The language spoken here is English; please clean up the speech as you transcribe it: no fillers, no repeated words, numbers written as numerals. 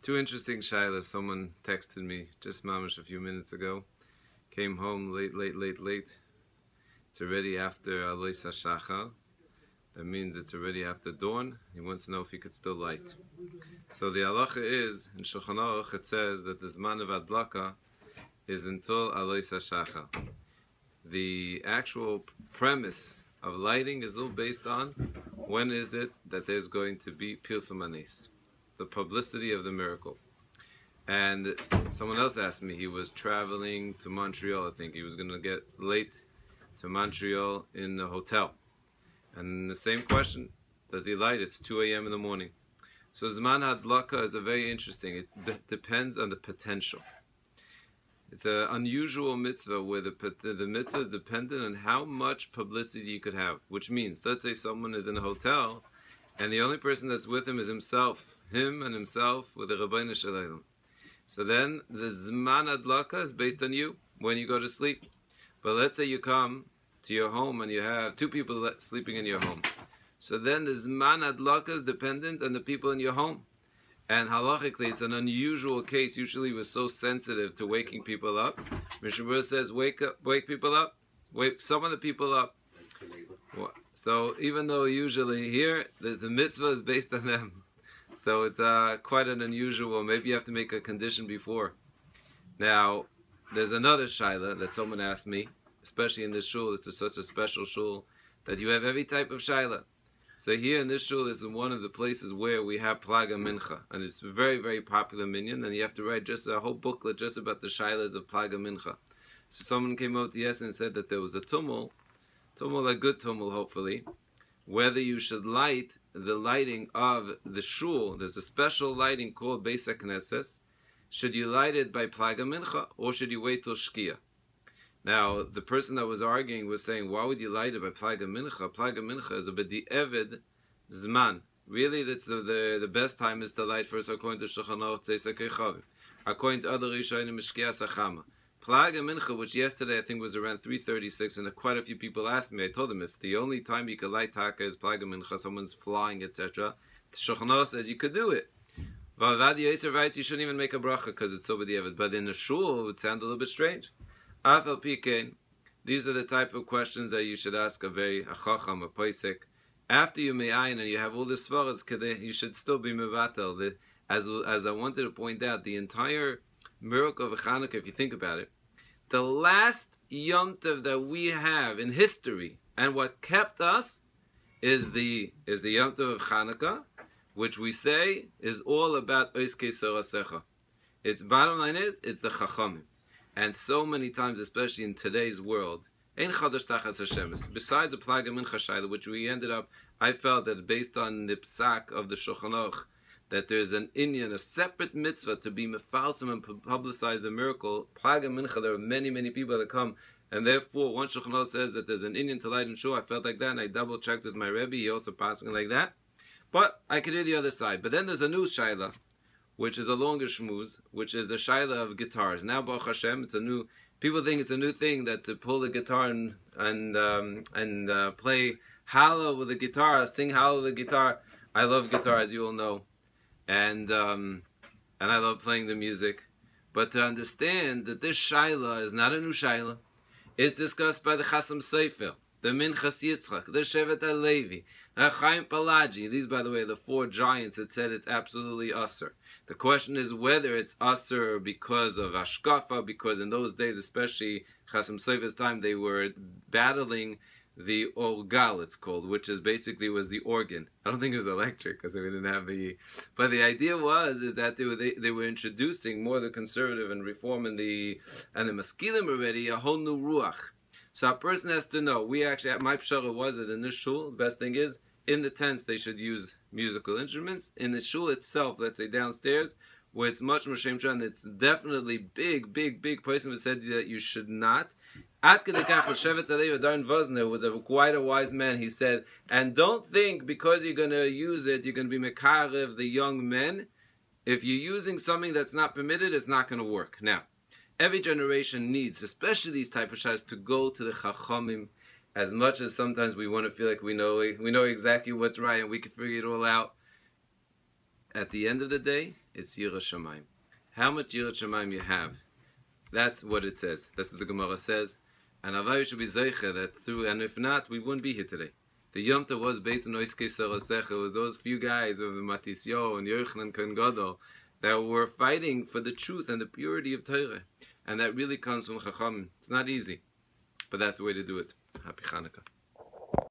Two interesting shilas. Someone texted me just mamish a few minutes ago. Came home late. It's already after Alois HaShachar. That means it's already after dawn. He wants to know if he could still light. So the halacha is, in Shulchan Aruch it says that the Zman of Adlaka is until Alois HaShachar. The actual premise of lighting is all based on when is it that there's going to be Pirsum Anis, the publicity of the miracle. And someone else asked me, he was traveling to Montreal, I think. He was going to get late to Montreal in the hotel. And the same question, does he light? It's 2 a.m. in the morning. So Zman Hadlaka is a very interesting, it depends on the potential. It's an unusual mitzvah where the mitzvah is dependent on how much publicity you could have. Which means, let's say someone is in a hotel and the only person that's with him is himself. Him and himself with the Rabbeinu Shalom. So then the Zman Adlaka is based on you when you go to sleep. But let's say you come to your home and you have two people sleeping in your home. So then the Zman Adlaka is dependent on the people in your home. And halachically, it's an unusual case. Usually we're so sensitive to waking people up. Mishnah says, wake people up. Wake some of the people up. So even though usually here, the mitzvah is based on them. So it's quite an unusual, maybe you have to make a condition before. Now, there's another shaila that someone asked me, especially in this shul. It's such a special shul that you have every type of shaila. So here in this shul, this is one of the places where we have Plaga Mincha. And it's a very, very popular minyan. And you have to write just a whole booklet just about the shailas of Plaga Mincha. So someone came out yesterday and said that there was a tumul, a good tumul hopefully, whether you should light the lighting of the shul. There's a special lighting called Beis HaKnesses. Should you light it by Plaga Mincha or should you wait till Shkia? Now, the person that was arguing was saying, why would you light it by Plaga Mincha? Plaga Mincha is a b'di'evid zman. Really, that's the best time is to light first according to Shulchan Aruch Tzeisak Chavim. According to other Rishonim, Mishkias Achama. Plaga Mincha, which yesterday I think was around 3:36, and quite a few people asked me, I told them, if the only time you could light Taka is Plaga Mincha, someone's flying, etc., the Shulchan Aruch says you could do it. Vavad Yosef writes you shouldn't even make a bracha because it's so b'di'evid. But in the shul, it would sound a little bit strange. Afal Pikein, these are the type of questions that you should ask a chacham, a posek. After you me'ayin and you have all the svaras, you should still be mevatel. As I wanted to point out, the entire miracle of Chanukah, if you think about it, the last Yom Tov that we have in history, and what kept us, is the Yom Tov of Chanukah, which we say is all about Oiskei Sorasecha. Its bottom line is, it's the chachamim. And so many times, especially in today's world, ein chadash tachas Hashemis. Besides the Plaga Mincha shaila, which we ended up, I felt that based on the psak of the Shulchan Aruch, that there's an inyan, a separate mitzvah to be mefalsim and publicize the miracle. Plaga Mincha, there are many, many people that come, and therefore, one Shulchan Aruch says that there's an inyan to light in shul. I felt like that, and I double checked with my Rebbe. He also passing like that. But I could hear the other side. But then there's a new shaila, which is a longer shmooze, which is the shaila of guitars. Now, Baruch Hashem, it's a new. People think it's a new thing that to pull the guitar and play Hallel with the guitar, sing Hallel with the guitar. I love guitar, as you all know, and I love playing the music. But to understand that this shaila is not a new shaila, it's discussed by the Chasam Sofer, the Minchas Yitzchak, the Shevet HaLevi, Chaim Palaji. These, by the way, are the four giants that said it's absolutely usser. The question is whether it's usser because of Ashkafa, because in those days, especially Chasam Sofer's time, they were battling the orgal, it's called, which is basically was the organ. I don't think it was electric because we didn't have the. But the idea is that they were introducing more the conservative and reform and the maskilim already a whole new ruach. So a person has to know. We actually, my pshara was that in this shul, the best thing is, in the tents they should use musical instruments. In the shul itself, let's say downstairs, where it's much more shem and it's definitely big person who said that you should not. Ad kedei kach Shevet HaLevi Adaron Vosner was quite a wise man. He said, and don't think because you're going to use it, you're going to be mekarev the young men. If you're using something that's not permitted, it's not going to work. Now, every generation needs, especially these type of shaylas, to go to the chachamim. As much as sometimes we want to feel like we know exactly what's right and we can figure it all out. at the end of the day, it's Yiras Shamayim. How much Yiras Shamayim you have, that's what it says. That's what the Gemara says. And Avai should be Zeicha that through, and if not, we wouldn't be here today. The Yom Tov was based on Oiskei Sarasecha. It was those few guys of Matisyo and Yochanan Kohen Gadol that were fighting for the truth and the purity of Torah. And that really comes from chachamim. It's not easy, but that's the way to do it. Happy Chanukah.